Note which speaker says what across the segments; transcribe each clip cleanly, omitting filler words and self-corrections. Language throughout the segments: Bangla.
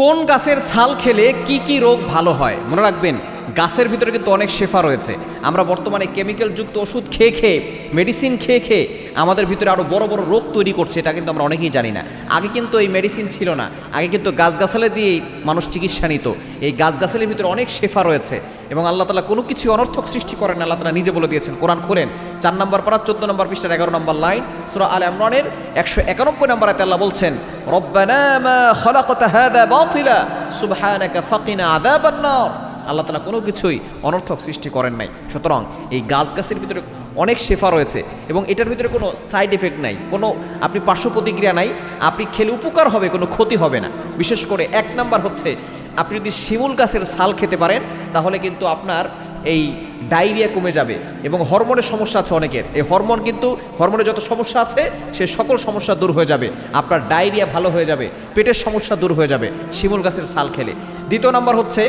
Speaker 1: কোন গাছের ছাল খেলে কি কি রোগ ভালো হয় মনে রাখবেন গাছের ভিতরে কিন্তু অনেক শেফা রয়েছে। আমরা বর্তমানে কেমিক্যাল যুক্ত ওষুধ খেয়ে খেয়ে মেডিসিন খেয়ে খেয়ে আমাদের ভিতরে আরও বড় বড় রোগ তৈরি করছে, এটা কিন্তু আমরা অনেকেই জানি না। আগে কিন্তু এই মেডিসিন ছিল না, আগে কিন্তু গাছগাছালি দিয়েই মানুষ চিকিৎসা নিত। এই গাছগাছালির ভিতরে অনেক শেফা রয়েছে এবং আল্লাহ তাআলা কোনো কিছু অনর্থক সৃষ্টি করেন। আল্লাহ তাআলা নিজে বলে দিয়েছেন, কোরআন খোলেন 4 নম্বর পারা 14 নম্বর পৃষ্ঠার 11 নম্বর লাইন, সূরা আলে ইমরানের 191 নম্বর আয়াতে আল্লাহ বলছেন, রব্বানা মা খালাকতা হাযা বাতিলা সুবহানাকা ফাকিনা আযাবান নার। আল্লাহ তাআলা কোনো কিছুই অনর্থক সৃষ্টি করেন নাই। সুতরাং এই গাছের ভিতরে অনেক শেফা রয়েছে এবং এটার ভিতরে কোনো সাইড এফেক্ট নাই, কোনো আপনি পার্শ্ব প্রতিক্রিয়া নাই। আপনি খেলে উপকার হবে, কোনো ক্ষতি হবে না। বিশেষ করে 1 নাম্বার হচ্ছে, আপনি যদি শিমুল গাছের ছাল খেতে পারেন তাহলে কিন্তু আপনার এই ডায়রিয়া কমে যাবে এবং হরমোনের সমস্যা আছে অনেকের। এই হরমোনের যত সমস্যা আছে সে সকল সমস্যা দূর হয়ে যাবে। আপনার ডায়রিয়া ভালো হয়ে যাবে, পেটের সমস্যা দূর হয়ে যাবে শিমুল গাছের ছাল খেলে। 2 নাম্বার হচ্ছে,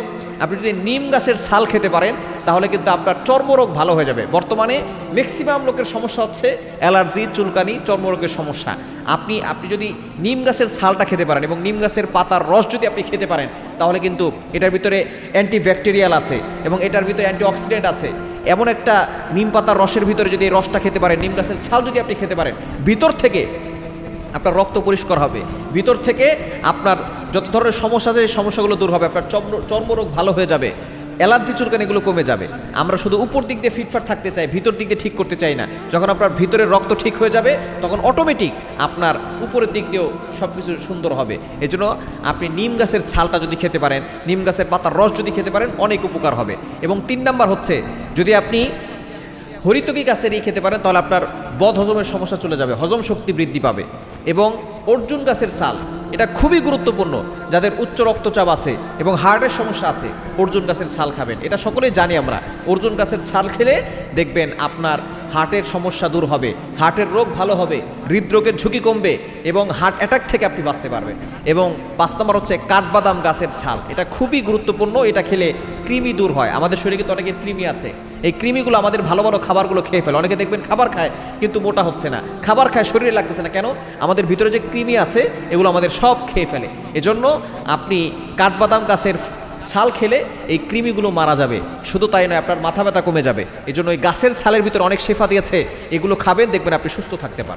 Speaker 1: আপনি যদি নিম গাছের ছাল খেতে পারেন তাহলে কিন্তু আপনার চর্মরোগ ভালো হয়ে যাবে। বর্তমানে ম্যাক্সিমাম লোকের সমস্যা হচ্ছে অ্যালার্জি, চুলকানি, চর্মরোগের সমস্যা। আপনি যদি নিম গাছের ছালটা খেতে পারেন এবং নিম গাছের পাতার রস যদি আপনি খেতে পারেন তাহলে কিন্তু এটার ভিতরে অ্যান্টিব্যাকটেরিয়াল আছে এবং এটার ভিতরে অ্যান্টিঅক্সিডেন্ট আছে। এমন একটা নিম পাতার রসের ভিতরে যদি এই রসটা খেতে পারেন, নিম গাছের ছাল যদি আপনি খেতে পারেন, ভিতর থেকে আপনার রক্ত পরিষ্কার হবে, ভিতর থেকে আপনার যত ধরনের সমস্যা আছে সেই সমস্যাগুলো দূর হবে, আপনার চর্মরোগ ভালো হয়ে যাবে, অ্যালার্জি চুলকানিগুলো কমে যাবে। আমরা শুধু উপর দিক দিয়ে ফিটফাট থাকতে চাই, ভিতর দিক দিয়ে ঠিক করতে চাই না। যখন আপনার ভিতরের রক্ত ঠিক হয়ে যাবে তখন অটোমেটিক আপনার উপরের দিক দিয়েও সব কিছু সুন্দর হবে। এজন্য আপনি নিম গাছের ছালটা যদি খেতে পারেন, নিম গাছের পাতার রস যদি খেতে পারেন, অনেক উপকার হবে। এবং 3 নাম্বার হচ্ছে, যদি আপনি হরিতকি গাছেরই খেতে পারেন তাহলে আপনার বদ হজমের সমস্যা চলে যাবে, হজম শক্তি বৃদ্ধি পাবে। এবং অর্জুন গাছের ছাল, এটা খুবই গুরুত্বপূর্ণ। যাদের উচ্চ রক্তচাপ আছে এবং হার্টের সমস্যা আছে, অর্জুন গাছের ছাল খাবেন। এটা সকলেই জানি আমরা। অর্জুন গাছের ছাল খেলে দেখবেন আপনার হার্টের সমস্যা দূর হবে, হার্টের রোগ ভালো হবে, হৃদরোগের ঝুঁকি কমবে এবং হার্ট অ্যাটাক থেকে আপনি বাঁচতে পারবেন। এবং 5 নম্বর হচ্ছে কাঠবাদাম গাছের ছাল, এটা খুবই গুরুত্বপূর্ণ। এটা খেলে কৃমি দূর হয়। আমাদের শরীরে কিন্তু অনেকের কৃমি আছে, এই কৃমিগুলো আমাদের ভালো ভালো খাবারগুলো খেয়ে ফেলে। অনেকে দেখবেন খাবার খায় কিন্তু মোটা হচ্ছে না, খাবার খায় শরীরে লাগতেছে না। কেন? আমাদের ভিতরে যে কৃমি আছে এগুলো আমাদের সব খেয়ে ফেলে। এজন্য আপনি কাঠবাদাম গাছের ছাল খেলে এই কৃমিগুলো মারা যাবে। শুধু তাই নয়, আপনার মাথা ব্যথা কমে যাবে। এই জন্য এই গাছের ছালের ভিতরে অনেক শেফা দিয়েছে, এগুলো খাবেন, দেখবেন আপনি সুস্থ থাকতে পারবেন।